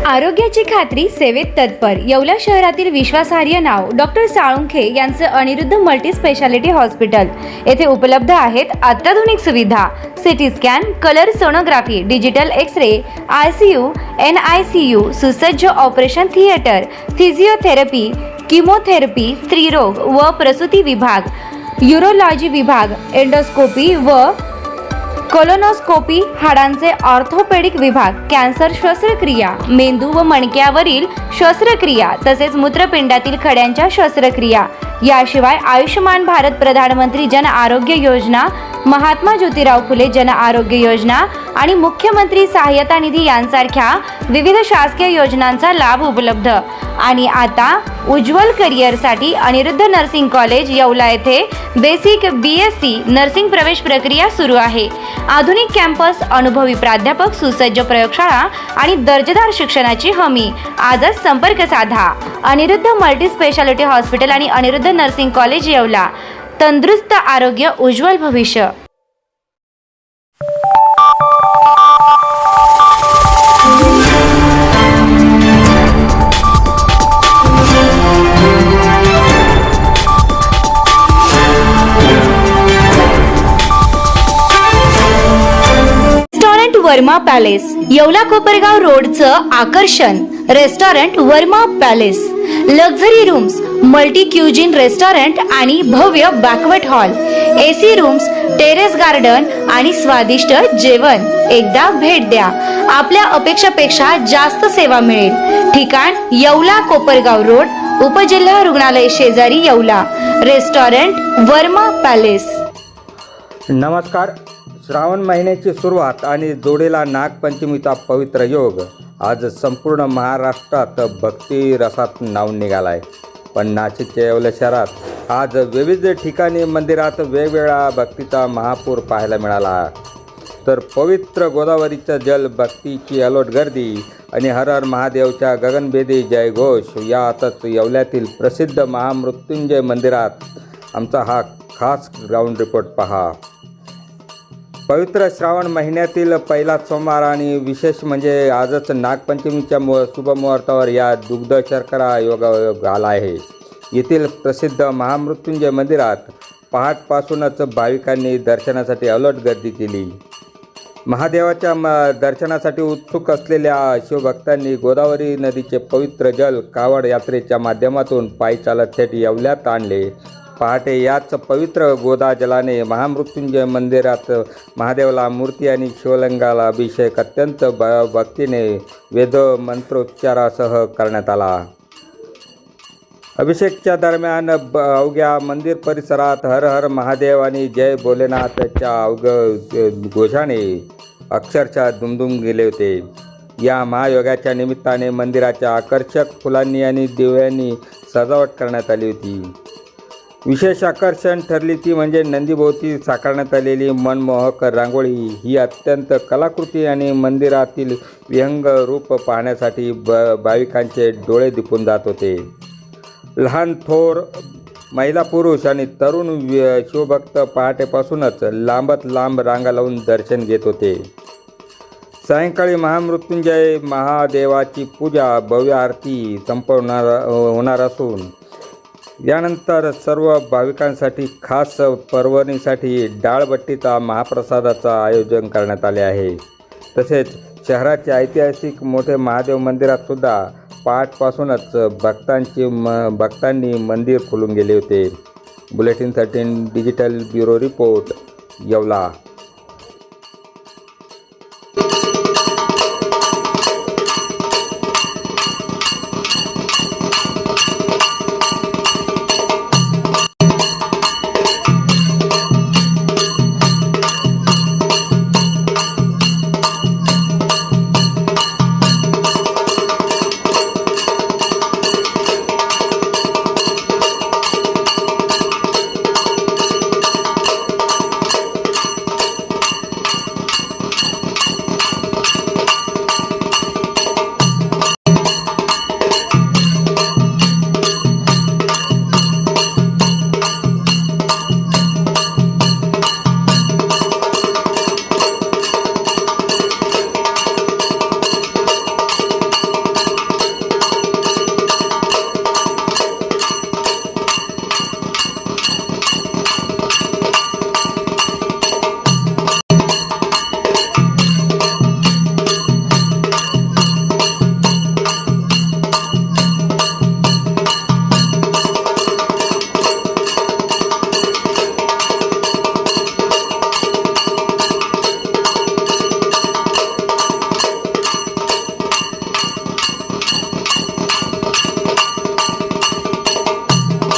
आरोग्याची खात्री सेवेत तत्पर येवला शहरातील विश्वासार्ह नाव डॉक्टर साळुंखे यांचं अनिरुद्ध मल्टी स्पेशालिटी हॉस्पिटल येथे उपलब्ध आहेत अत्याधुनिक सुविधा CT scan, colour sonography, digital x-ray, ICU, NICU, सुसज्ज ऑपरेशन थिएटर, फिजिओथेरपी, किमोथेरपी, स्त्रीरोग व प्रसूती विभाग, यूरोलॉजी विभाग, एंडोस्कोपी व कोलोनोस्कोपी, हाडांचे ऑर्थोपेडिक विभाग, कॅन्सर शस्त्रक्रिया, मेंदू व मणक्यावरील शस्त्रक्रिया तसेच मूत्रपिंडातील खड्यांच्या शस्त्रक्रिया, याशिवाय आयुष्यमान भारत प्रधानमंत्री जन आरोग्य योजना, महात्मा ज्योतिराव फुले जन आरोग्य योजना आणि मुख्यमंत्री सहायता निधी यांसारख्या विविध शासकीय योजनांचा लाभ उपलब्ध। आणि आता उज्ज्वल करिअरसाठी अनिरुद्ध नर्सिंग कॉलेज येवला येथे बेसिक BSc नर्सिंग प्रवेश प्रक्रिया सुरू आहे। आधुनिक कॅम्पस, अनुभवी प्राध्यापक, सुसज्ज प्रयोगशाळा आणि दर्जेदार शिक्षणाची हमी। आजच संपर्क साधा। अनिरुद्ध मल्टी स्पेशालिटी हॉस्पिटल आणि अनिरुद्ध नर्सिंग कॉलेज येवला। तंदुरुस्त आरोग्य, उज्ज्वल भविष्य। रेस्टॉरंट वर्मा पॅलेस, येवला कोपरगाव रोडचं आकर्षण। Restaurant Verma palace, luxury rooms, multi cuisine restaurant आणि भव्य banquet hall, AC rooms, terrace garden आणि स्वादिष्ट जेवण। एकदा भेट द्या, आपल्या अपेक्षापेक्षा जास्त सेवा मिळेल। ठिकाण येवला कोपरगाव रोड, उपजिल्हा रुग्णालय शेजारी येवला। Restaurant Verma palace. नमस्कार। श्रावण महिन्याची सुरुवात आणि जोडीला नागपंचमीचा पवित्र योग आज संपूर्ण महाराष्ट्रात भक्ती रसात नावून निघालाय। पण नाशिकच्या येवला शहरात आज विविध ठिकाणी मंदिरात वेगवेगळा भक्तीचा महापूर पाहायला मिळाला। तर पवित्र गोदावरीचं जल, भक्तीची अलोट गर्दी आणि हर हर महादेवच्या गगनभेदी जयघोष यातच येवल्यातील प्रसिद्ध महामृत्युंजय मंदिरात आमचा हा खास ग्राउंड रिपोर्ट पहा। पवित्र श्रावण महिन्यातील पहिला सोमवार आणि विशेष म्हणजे आजच नागपंचमीच्या शुभमुहूर्तावर या दुग्ध शर्करा योग आला आहे। येथील प्रसिद्ध महामृत्युंजय मंदिरात पहाटपासूनच भाविकांनी दर्शनासाठी अलोट गर्दी केली। महादेवाच्या दर्शनासाठी उत्सुक असलेल्या शिवभक्तांनी गोदावरी नदीचे पवित्र जल कावड यात्रेच्या माध्यमातून पायी चालत थेट येवल्यात आणले। पहाटे याच पवित्र गोदा जलाने महामृत्युंजय मंदिरात महादेवाला मूर्ती आणि शिवलिंगाला अभिषेक अत्यंत भक्तीने वेद मंत्रोच्चारासह करण्यात आला। अभिषेकच्या दरम्यान अवघ्या मंदिर परिसरात हर हर महादेव आणि जय भोलेनाथच्या अवघ्या घोषाने अक्षरशः दुमदुम गेले होते। या महायोगाच्या निमित्ताने मंदिराच्या आकर्षक फुलांनी आणि दिव्यांनी सजावट करण्यात आली होती। विशेष आकर्षण ठरली ती म्हणजे नंदीभोवती साकारण्यात आलेली मनमोहक रांगोळी। ही अत्यंत कलाकृती आणि मंदिरातील विहंग रूप पाहण्यासाठी भाविकांचे डोळे दिपून जात होते। लहान थोर, महिला, पुरुष आणि तरुण शिवभक्त पहाटेपासूनच लांबत लांब रांगा लावून दर्शन घेत होते। सायंकाळी महामृत्युंजय महादेवाची पूजा, भव्य आरती संपन्न होणार असून यानंतर सर्व भाविकांसाठी खास पर्वणीसाठी डाळबट्टीचा महाप्रसादाचं आयोजन करण्यात आले आहे। तसेच शहराचे ऐतिहासिक मोठे महादेव मंदिरात सुद्धा पहाटपासूनच भक्तांनी मंदिर फुलून गेले होते। Bulletin 13 digital bureau report, Yeola.